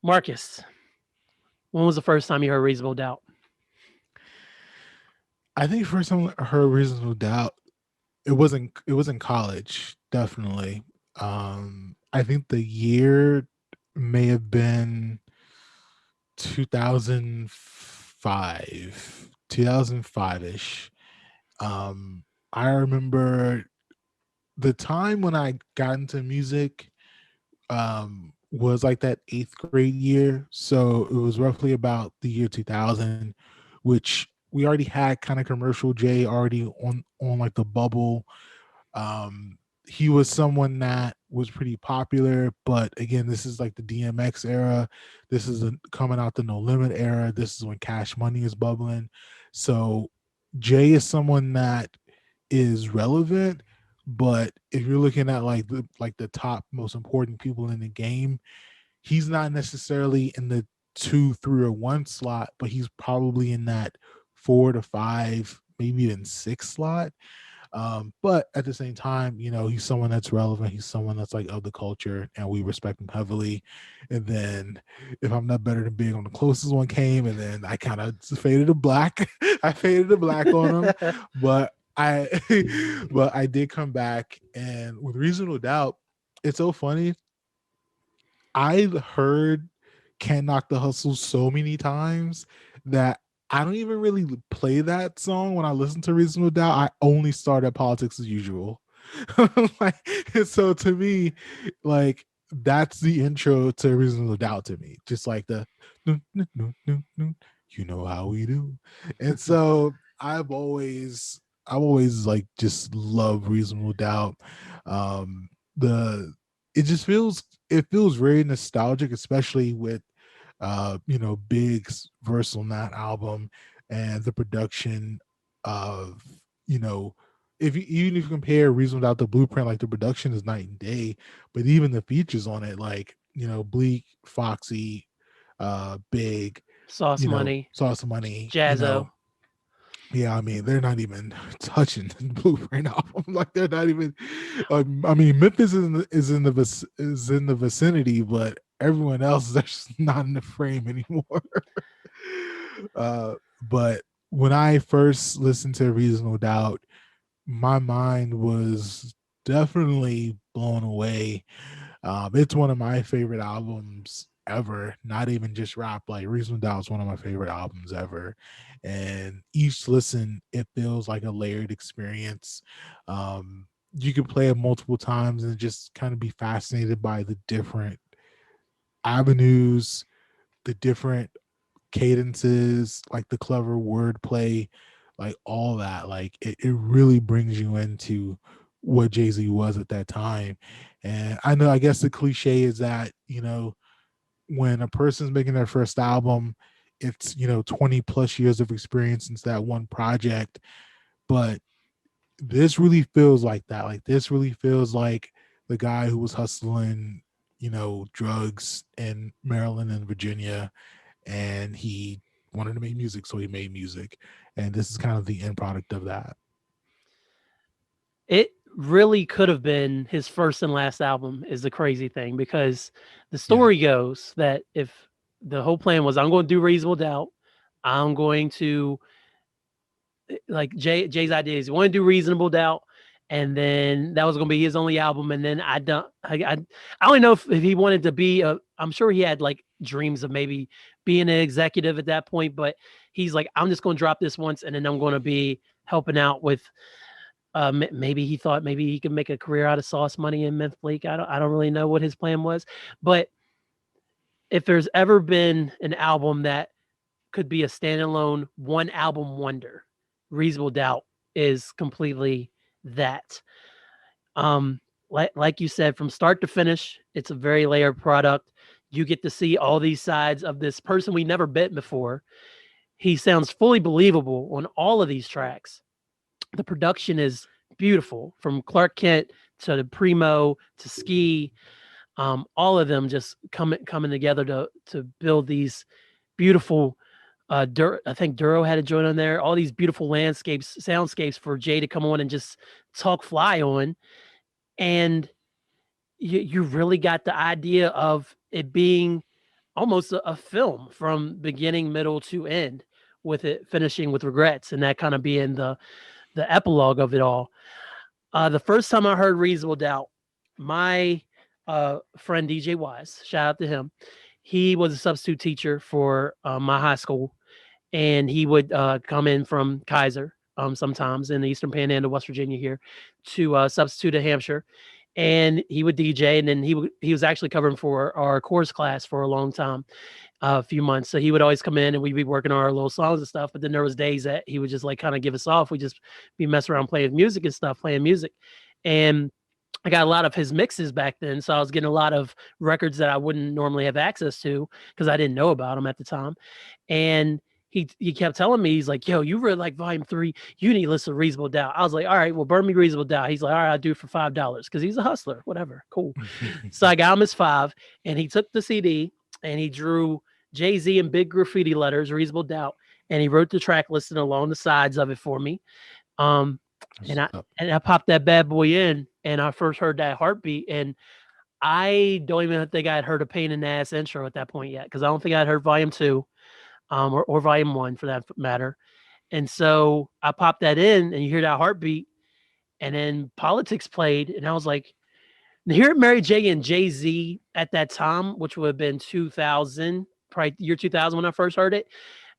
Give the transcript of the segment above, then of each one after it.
Marcus, when was the first time you heard Reasonable Doubt? I think first time I heard Reasonable Doubt, it was in college, definitely. I think the year may have been 2005, 2005-ish. I remember the time when I got into music was like that eighth grade year. So it was roughly about the year 2000, which we already had kind of commercial J already on like the bubble. Um, he was someone that was pretty popular, but again, this is like the DMX era. This is coming out the No Limit era. This is when Cash Money is bubbling. So Jay is someone that is relevant, but if you're looking at like the top most important people in the game, he's not necessarily in the 2, 3, or 1 slot, but he's probably in that 4 to 5, maybe even 6 slot. But at the same time, he's someone that's relevant. He's someone that's like of the culture, and we respect him heavily. And then, if I'm not better than Big on the closest one came, and then I kind of faded to black. I faded to black on him, but I, but I did come back, and with Reasonable Doubt, it's so funny. I've heard "Can't Knock the Hustle" so many times that I don't even really play that song when I listen to Reasonable Doubt. I only start at Politics as Usual. Like, and so to me, like that's the intro to Reasonable Doubt to me. Just like the "No, no, no, no, no, you know how we do." And so I've always like just love Reasonable Doubt. The it just feels very nostalgic, especially with Big's verse on that album and the production of, you know, even if you compare Reason Without the Blueprint, like the production is night and day, but even the features on it, like, Bleak, Foxy, Big, Sauce Money, Sauce Money, Jazzo. yeah, I mean, they're not even touching the Blueprint album. Like they're not even. I mean, Memphis is in the vicinity, but everyone else is actually not in the frame anymore. uh, but when I first listened to Reasonable Doubt, my mind was definitely blown away. It's one of my favorite albums ever. Not even just rap. Like Reasonable Doubt is one of my favorite albums ever. And each listen, it feels like a layered experience. You can play it multiple times and just kind of be fascinated by the different avenues, the different cadences, like the clever wordplay, like all that. Like it really brings you into what Jay-Z was at that time. And I guess the cliche is that, when a person's making their first album, it's, 20 plus years of experience since that one project. But this really feels like that. Like this really feels like the guy who was hustling, drugs in Maryland and Virginia, and he wanted to make music, so he made music. And this is kind of the end product of that. It really could have been his first and last album, is the crazy thing, because the Yeah. story goes that if the whole plan was, I'm going to do Reasonable Doubt, I'm going to, like Jay's idea is, you want to do Reasonable Doubt, and then that was going to be his only album. And then I don't know if he wanted to be I'm sure he had like dreams of maybe being an executive at that point, but he's like, I'm just going to drop this once, and then I'm going to be helping out with. Maybe he thought maybe he could make a career out of Sauce Money and Meth Bleak. I don't really know what his plan was, but if there's ever been an album that could be a standalone one album wonder, Reasonable Doubt is completely that. Like you said, from start to finish, it's a very layered product. You get to see all these sides of this person we never met before. He sounds fully believable on all of these tracks. The production is beautiful, from Clark Kent to the Primo to Ski. All of them just coming together to build these beautiful. I think Duro had a joint on there. All these beautiful landscapes, soundscapes for Jay to come on and just talk fly on, and you really got the idea of it being almost a film from beginning, middle to end, with it finishing with regrets, and that kind of being the epilogue of it all. The first time I heard Reasonable Doubt, my friend DJ Wise, shout out to him. He was a substitute teacher for my high school, and he would come in from Kaiser sometimes in the Eastern Panhandle, West Virginia here, to substitute at Hampshire, and he would DJ, and then he was actually covering for our course class for a long time, a few months. So he would always come in and we'd be working on our little songs and stuff. But then there was days that he would just like kind of give us off. We just be messing around playing music and stuff, playing music. And I got a lot of his mixes back then. So I was getting a lot of records that I wouldn't normally have access to because I didn't know about them at the time. And he kept telling me, he's like, yo, you really like volume 3. You need to listen to Reasonable Doubt. I was like, all right, well, burn me Reasonable Doubt. He's like, all right, I'll do it for $5 because he's a hustler. Whatever. Cool. So I got him his 5, and he took the CD and he drew Jay-Z in big graffiti letters, Reasonable Doubt, and he wrote the track listing along the sides of it for me. Um, and I popped that bad boy in, and I first heard that Heartbeat, and I don't even think I had heard a Pain in the Ass intro at that point yet, because I don't think I'd heard volume 2, or volume 1 for that matter. And so I popped that in, and you hear that Heartbeat, and then Politics played, and I was like, hearing Mary J and Jay-Z at that time, which would have been 2000, probably year 2000 when I first heard it,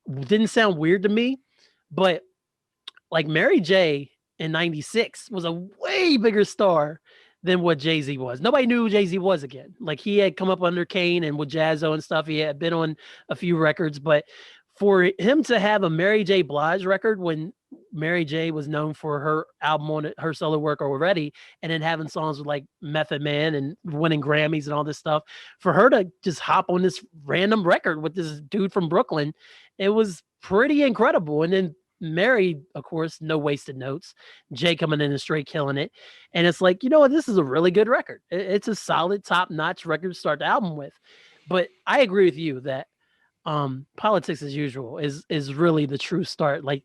didn't sound weird to me. But like Mary J in 96 was a way bigger star than what Jay-Z was. Nobody knew who Jay-Z was again. Like he had come up under Kane and with Jazzo and stuff. He had been on a few records, but for him to have a Mary J. Blige record when Mary J was known for her album on her solo work already, and then having songs with like Method Man and winning Grammys and all this stuff, for her to just hop on this random record with this dude from Brooklyn, it was pretty incredible. And then Mary, of course, no wasted notes. Jay coming in and straight killing it. And it's like, you know what? This is a really good record. It's a solid, top notch record to start the album with. But I agree with you that Politics as Usual is really the true start. Like,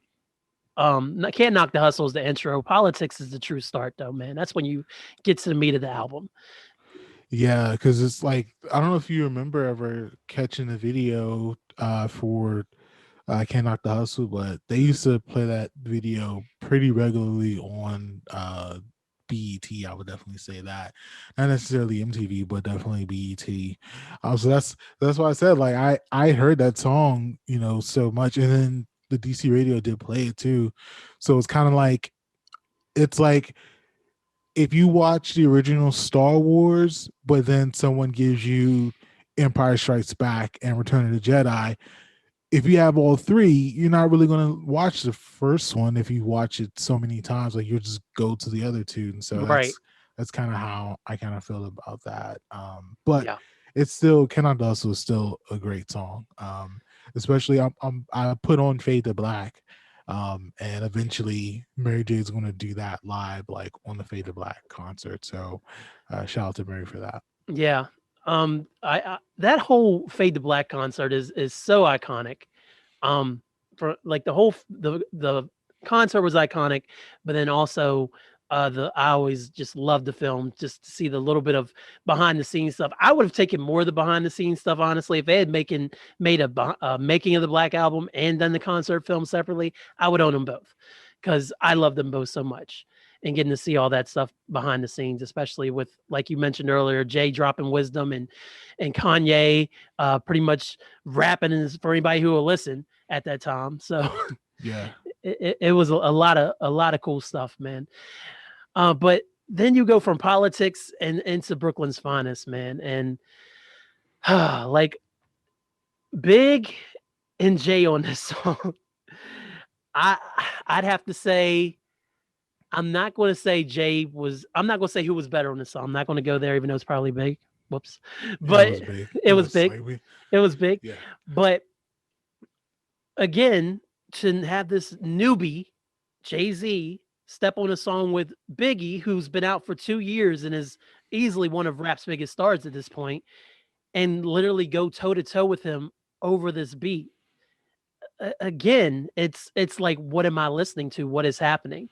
I Can't Knock the Hustle is the intro. Politics is the true start, though, man. That's when you get to the meat of the album. Yeah, because it's like, I don't know if you remember ever catching the video for I Can't Knock the Hustle, but they used to play that video pretty regularly on BET. I would definitely say that, not necessarily MTV, but definitely BET. So that's why I said, like, I heard that song, so much, and then the DC radio did play it too. So it's kind of like, it's like if you watch the original Star Wars, but then someone gives you Empire Strikes Back and Return of the Jedi, if you have all 3, you're not really going to watch the first one. If you watch it so many times, like, you'll just go to the other 2. And so that's kind of how I kind of feel about that. But Yeah. it's still, Cannot Hustle is still a great song. Especially I put on Fade to Black. And eventually Mary J is going to do that live, like on the Fade to Black concert. So shout out to Mary for that. Yeah. I that whole Fade to Black concert is so iconic. For like the concert was iconic, but then also I always just loved the film just to see the little bit of behind the scenes stuff. I would have taken more of the behind the scenes stuff, honestly, if they had made a making of the Black Album and done the concert film separately. I would own them both because I love them both so much. And getting to see all that stuff behind the scenes, especially with, like you mentioned earlier, Jay dropping wisdom and Kanye pretty much rapping for anybody who will listen at that time. So yeah, it was a lot of cool stuff, man. But then you go from Politics and into Brooklyn's Finest, man, and like Big and Jay on this song. I'd have to say, I'm not going to say Jay was. I'm not going to say who was better on the song. I'm not going to go there, even though it's probably Big. Whoops, but it was big. It was big. It was big. Yeah. But again, to have this newbie Jay-Z step on a song with Biggie, who's been out for 2 years and is easily one of rap's biggest stars at this point, and literally go toe to toe with him over this beat. Again, it's like, what am I listening to? What is happening?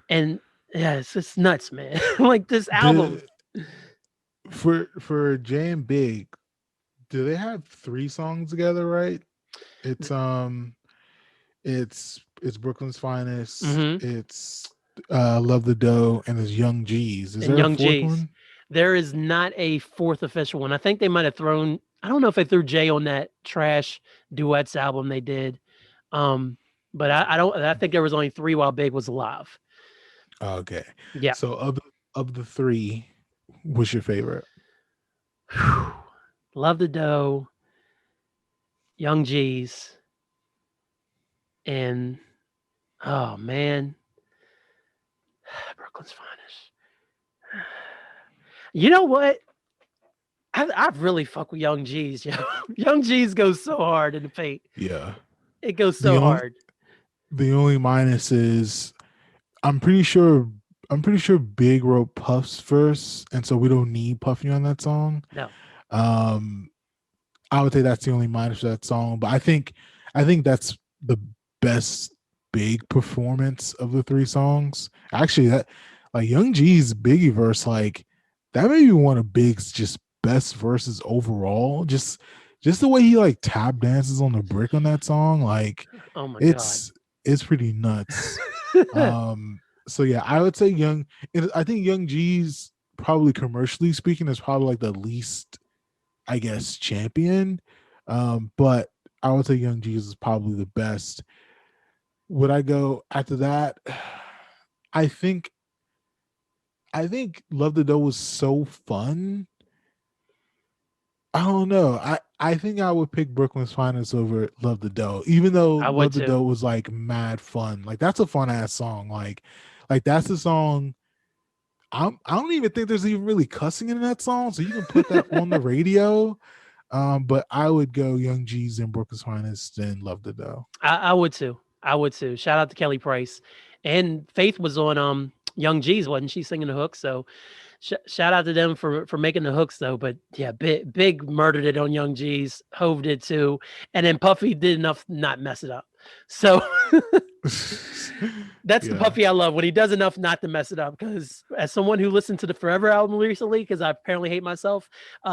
And yeah, it's nuts, man. Like this album for Jay and Big, do they have 3 songs together, right? It's it's Brooklyn's Finest, Hmm. it's Love the Dough, and it's Young G's. Is And there a Young fourth J's. one? There is not a fourth official one. I think they might have thrown. I don't know if they threw Jay on that trash duets album they did. Um, but I don't. I think there was only three while Big was alive. Okay. Yeah. So of the three, what's your favorite? Love the Dough, Young G's, and oh man, Brooklyn's Finest. You know what? I really fuck with Young G's, yo. Young G's goes so hard in the paint. Yeah. It goes The so only hard. the only minus is I'm pretty sure Big wrote Puff's verse, and so we don't need Puffy on that song. No, Um, I would say that's the only minus for that song, but I think that's the best Big performance of the 3 songs. Actually, that like Young G's Biggie verse, like that may be one of Big's just best verses overall. Just the way he like tap dances on the brick on that song, like oh my god. it's it's pretty nuts. So yeah, I would say I think Young G's probably commercially speaking is probably like the least, I guess, champion. But I would say Young G's is probably the best. Would I go after that? I think Love the Dough was so fun. I don't know. I think I would pick Brooklyn's Finest over Love the Dough, even though I would Love the too. Dough was like mad fun. Like that's a fun ass song. Like that's a song. I don't even think there's even really cussing in that song, so you can put that on the radio. But I would go Young G's and Brooklyn's Finest and Love the Dough. I would too. I would too. Shout out to Kelly Price. And Faith was on Young G's, wasn't she singing the hook? So shout out to them for making the hooks though. But yeah, big murdered it on Young G's, Hove did too. And then Puffy did enough to not mess it up. So that's the Yeah. Puffy I love when he does enough not to mess it up. Because as someone who listened to the Forever album recently, because I apparently hate myself,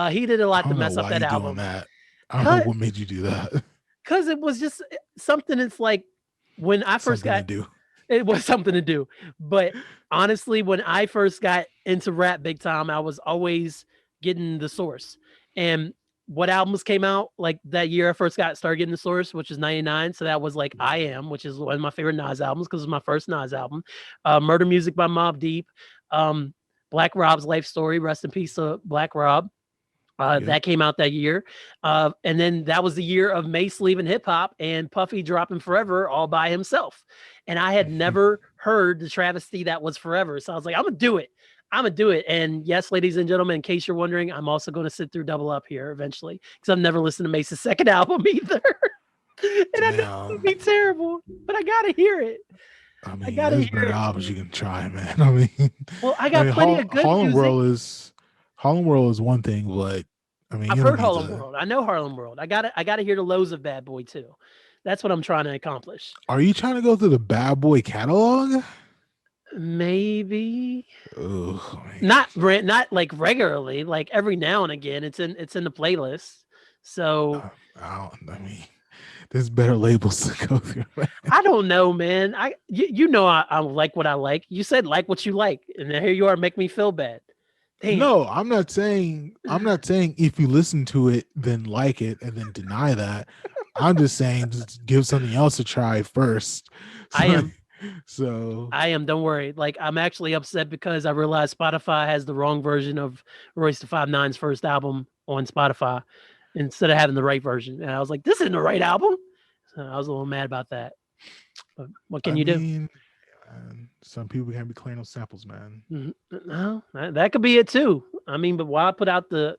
he did a I lot to don't know mess up why that you doing album. that. I don't know what made you do that. Because it was just something. It's like when I first Something to got do. it was something to do. But honestly, when I first got into rap big time, I was always getting the source. And what albums came out like that year I first got started getting the source, which is 99. So that was like I Am, which is one of my favorite Nas albums because it was my first Nas album. Murder Music by Mobb Deep. Um, Black Rob's Life Story. Rest in peace to Black Rob. Yep. That came out that year. And then that was the year of Mace leaving hip hop and Puffy dropping Forever all by himself. And I had never heard the travesty that was Forever. So I was like, I'm going to do it. I'm going to do it. And yes, ladies and gentlemen, in case you're wondering, I'm also going to sit through Double Up here eventually because I've never listened to Mace's second album either. And I know it's going to Damn. be terrible, but I got to hear it. I I mean, got to there's hear better it. albums you can try, man. I mean, Well, I got plenty of good music. Harlem World is one thing, but I mean, I've you don't heard need Harlem to. World. I know Harlem World. I gotta hear the lows of Bad Boy too. That's what I'm trying to accomplish. Are you trying to go through the Bad Boy catalog? Maybe Oh, not like regularly, like every now and again. It's in the playlist. So I mean, there's better labels to go through. I don't know, man. You know I like what I like. You said like what you like, and here you are, make me feel bad. Damn. No, I'm not saying if you listen to it, then like it and then deny that. I'm just saying just give something else a try first. I So, am. so I am. Don't worry. Like I'm actually upset because I realized Spotify has the wrong version of Royce the 5'9's first album on Spotify instead of having the right version. And I was like, this isn't the right album. So I was a little mad about that. But what can I you do? mean, some people can't be clearing those samples, man. No, that could be it too. I mean, but why put out the?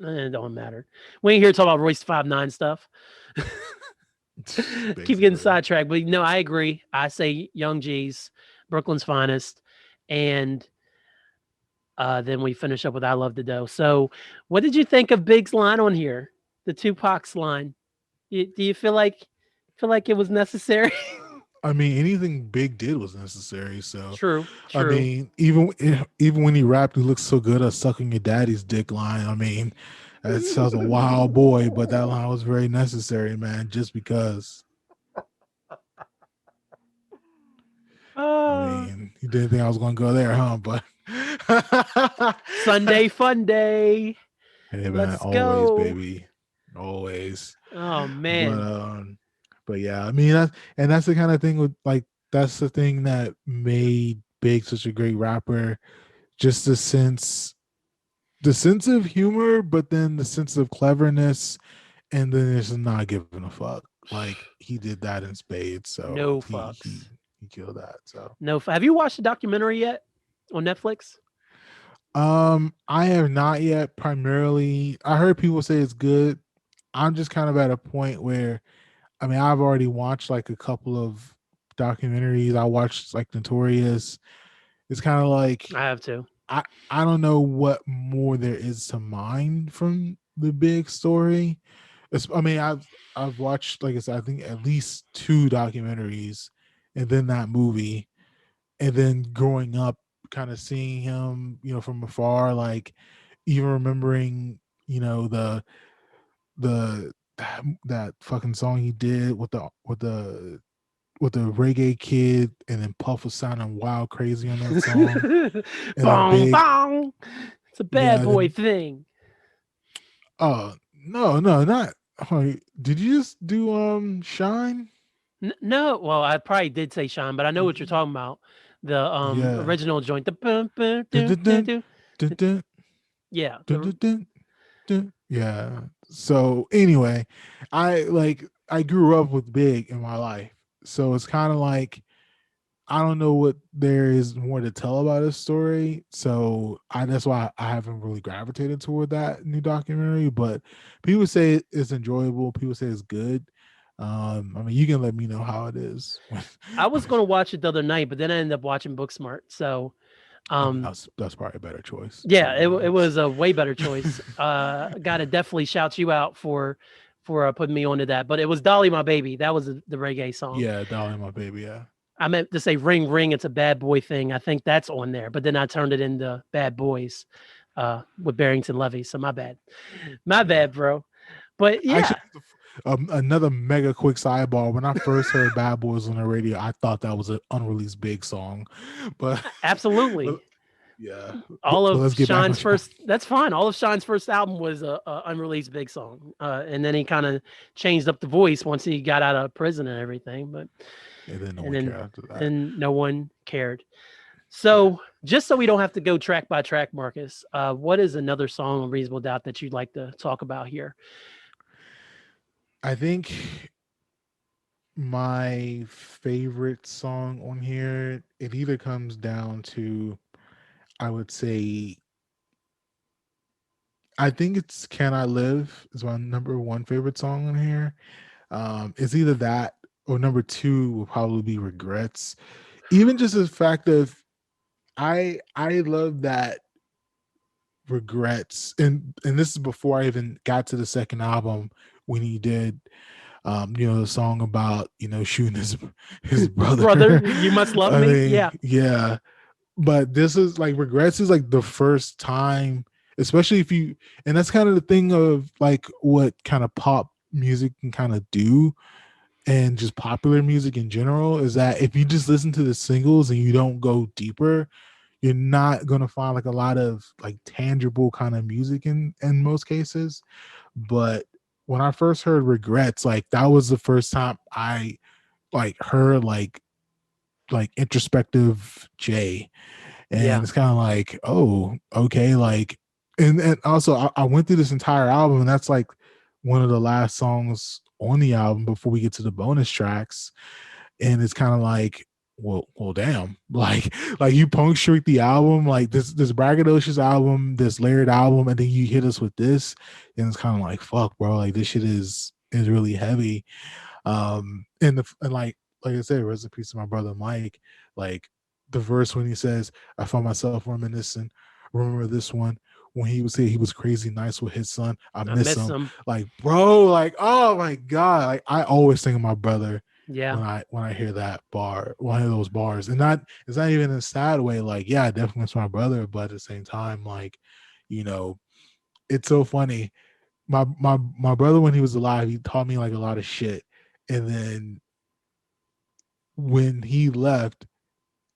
It don't matter. We ain't here to talk about Royce the 5'9 stuff. Keep getting Basically. sidetracked, but no, I agree. I say Young G's, Brooklyn's Finest, and then we finish up with I Love the Dough. So, what did you think of Big's line on here? The Tupac's line. Do you feel like it was necessary? I mean, anything Big did was necessary. So, True. I mean, even when he rapped, he looks so good at sucking your daddy's dick line. I mean, That sounds a wild boy, but that line was very necessary, man. Just because, I uh, mean, you didn't think I was gonna go there, huh? But Sunday fun day. hey, man, Let's always, go. baby, always. Oh But man. but yeah, I mean that's the kind of thing with like that's the thing that made Big such a great rapper. Just the sense of humor, but then the sense of cleverness, and then just not giving a fuck. Like he did that in spades, so No he fucks. he killed that. So No. Have you watched the documentary yet on Netflix? I have not yet. Primarily, I heard people say it's good. I'm just kind of at a point where I mean, I've already watched like a couple of documentaries. I watched like Notorious. It's kind of like I have to. I I don't know what more there is to mine from the big story. I mean, I've watched like I said, I think at least two documentaries, and then that movie, and then growing up, kind of seeing him, from afar, like even remembering, the that fucking song he did with the reggae kid, and then Puff was sounding wild crazy on that song, and then Bong Big, bong. It's a bad yeah, boy then thing. no, no, not. Did you just do Shine? No, well, I probably did say Sean, but I know what you're talking about. The Yeah. original joint. The Dun, dun, dun, dun, dun, yeah. dun, dun, dun, dun. Yeah. So anyway, I grew up with Big in my life, so it's kind of like I don't know what there is more to tell about his story. So that's why I haven't really gravitated toward that new documentary. But people say it's enjoyable. People say it's good. I mean, you can let me know how it is. I was gonna watch it the other night, but then I ended up watching Booksmart. So I mean, um that's probably a better choice, to yeah, be it honest. was a way better choice. Gotta definitely shout you out for putting me onto that. But it was Dolly My Baby. That was the reggae song. Yeah, Dolly, my baby. Yeah, I meant to say Ring Ring, it's a bad boy thing. I think that's on there, but then I turned it into Bad Boys with Barrington Levy. So my bad. My yeah. bad, bro. But Actually, yeah, another mega quick sidebar. When I first heard Bad Boys on the radio, I thought that was an unreleased Big song, but but absolutely. yeah. All But of let's get back on Sean's track. first that's fine. All of Sean's first album was a unreleased big song. And then he kind of changed up the voice once he got out of prison and everything, but And then no and one then cared after that. and no one cared. Yeah. So, just so we don't have to go track by track, Marcus, what is another song on Reasonable Doubt that you'd like to talk about here? I think my favorite song on here, it either comes down to, I would say, I think it's Can I Live is my number one favorite song on here. It's either that or number two will probably be Regrets. Even just the fact of I love that Regrets, and this is before I even got to the second album when he did the song about shooting his Brother, brother. you must love I me. mean, Yeah. yeah, but this is like Regrets is like the first time, especially if you, and that's kind of the thing of like what kind of pop music can kind of do, and just popular music in general, is that if you just listen to the singles and you don't go deeper, you're not gonna find like a lot of like tangible kind of music in most cases. But when I first heard Regrets, like that was the first time I like heard like introspective Jay, and Yeah. it's kind of like, oh, okay, like, and also I went through this entire album, and that's like one of the last songs on the album before we get to the bonus tracks, and it's kind of like, well, damn, like you punctuate the album, like this braggadocious album, this layered album, and then you hit us with this, and it's kind of like, fuck, bro, like this shit is really heavy. And like I said, rest in peace to my brother Mike. Like the verse when he says, "I found myself reminiscing. Remember this one when he would say he was crazy nice with his son. I I miss miss him." them. Like, bro, like, oh my god, like I always think of my brother Yeah. when I hear that bar, one of those bars, and not it's not even in a sad way. Like, yeah, definitely it's my brother, but at the same time, like, you know, it's so funny. my brother, when he was alive, he taught me like a lot of shit, and then when he left,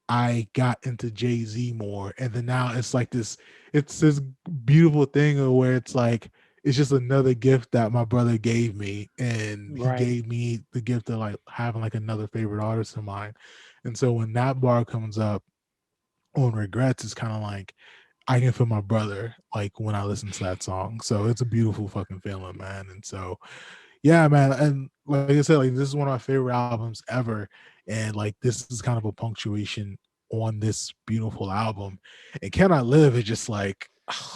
I got into Jay-Z more. And then now it's this beautiful thing of where it's like, it's just another gift that my brother gave me. And he Right. gave me the gift of like having like another favorite artist of mine. And so when that bar comes up on Regrets, it's kind of like, I can feel my brother like when I listen to that song. So it's a beautiful fucking feeling, man. And so yeah, man. And like I said, like this is one of my favorite albums ever. And like this is kind of a punctuation on this beautiful album. And Can I Live is just like,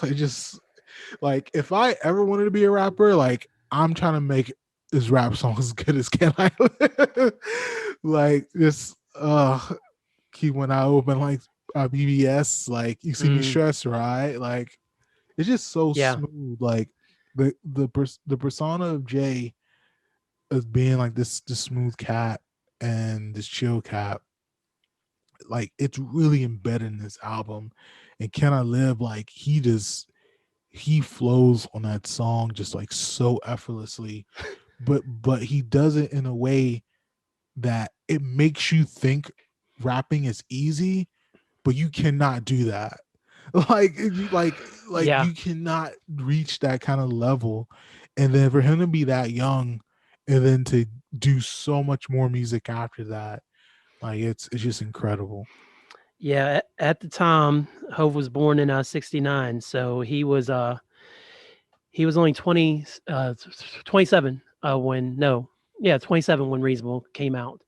it just like, if I ever wanted to be a rapper, like I'm trying to make this rap song as good as Can I Live. Like this keep when I open like BBS, like you see me Mm, stressed, right? Like it's just so yeah. smooth. Like the persona of Jay as being like this smooth cat and this chill cat, like it's really embedded in this album. And Can I Live, like he flows on that song just like so effortlessly, but he does it in a way that it makes you think rapping is easy, but you cannot do that. Like like Yeah. you cannot reach that kind of level. And then for him to be that young and then to do so much more music after that, like it's just incredible. Yeah. At the time, Hove was born in '69, so he was only 27 when no, yeah, 27 when Reasonable came out.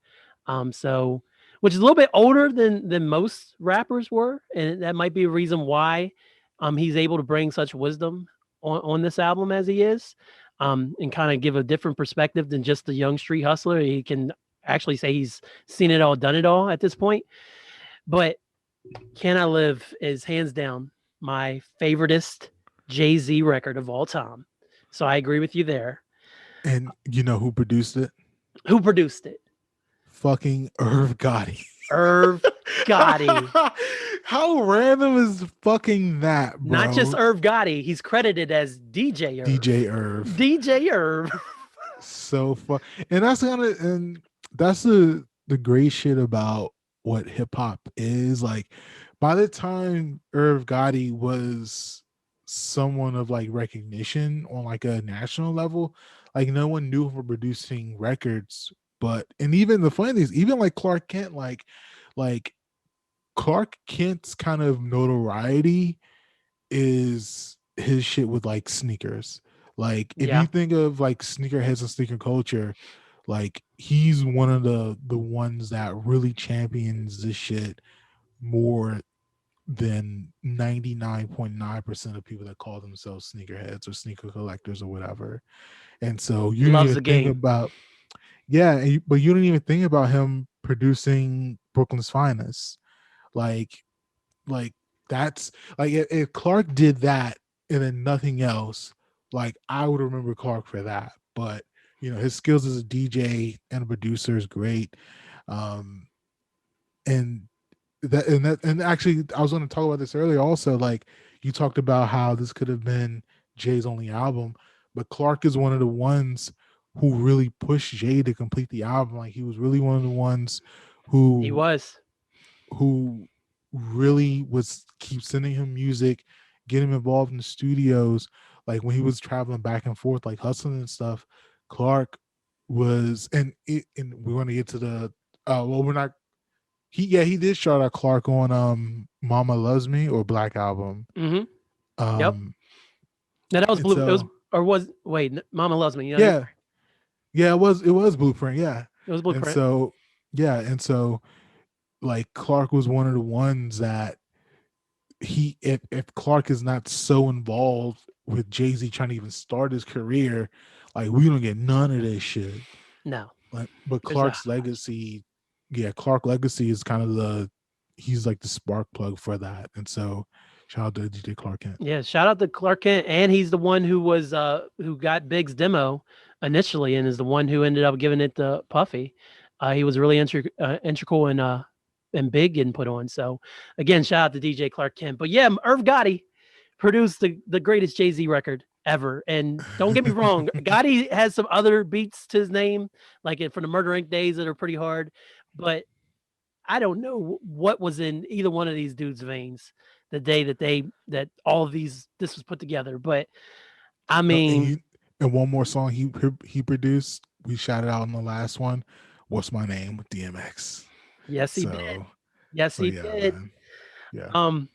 So which is a little bit older than most rappers were, and that might be a reason why he's able to bring such wisdom on this album as he is, and kind of give a different perspective than just the young street hustler. He can actually say he's seen it all, done it all at this point. But Can I Live is hands down my favoriteest Jay-Z record of all time. So I agree with you there. And you know who produced it? Who produced it? Fucking Irv Gotti. Irv Gotti. How random is fucking that, Not just bro? Irv Gotti, he's credited as DJ Irv. DJ Irv. DJ Irv. So fun. And that's the great shit about what hip hop is. Like by the time Irv Gotti was someone of like recognition on like a national level, like no one knew him for producing records. But and even the funny thing is, even like Clark Kent, like Clark Kent's kind of notoriety is his shit with like sneakers. Like if you Yeah, think of like sneakerheads and sneaker culture, like he's one of the ones that really champions this shit more than 99.9% of people that call themselves sneakerheads or sneaker collectors or whatever. And so you didn't loves even the think game. about yeah, but you didn't even think about him producing Brooklyn's Finest. Like like that's like if Clark did that and then nothing else, like I would remember Clark for that. But you know, his skills as a DJ and a producer is great. Um and and actually I was going to talk about this earlier also. Like you talked about how this could have been Jay's only album, but Clark is one of the ones who really pushed Jay to complete the album. Like he was really one of the ones He who was. who really was keep sending him music, get him involved in the studios. Like when he was traveling back and forth, like hustling and stuff, Clark was, and we're going to get to the, well, we're not, he did shout out Clark on Mama Loves Me or Black Album. Mm-hmm. Yep. Um, Now that was and blue. It was so, or was wait. Mama loves me. You know, yeah, yeah, it was Blueprint, yeah. it was And Blueprint. so, yeah, and so like Clark was one of the ones that if Clark is not so involved with Jay-Z trying to even start his career, like we don't get none of this shit. No, Like, but there's a Clark's legacy, yeah, Clark legacy is kind of he's like the spark plug for that. And so shout out to DJ Clark Kent. yeah. Shout out to Clark Kent, and he's the one who got Big's demo initially, and is the one who ended up giving it to Puffy. He was really integral and Big input on. So again, shout out to DJ Clark Kent. But yeah, Irv Gotti produced the greatest Jay Z record ever. And don't get me wrong, Gotti has some other beats to his name, like for the Murder Inc. days that are pretty hard, but I don't know what was in either one of these dudes' veins the day that all of this was put together. But I mean, And one more song he produced, we shouted out in the last one. What's My Name with DMX. yes, he did. So Yes, so he yeah, did. man. Yeah. Um,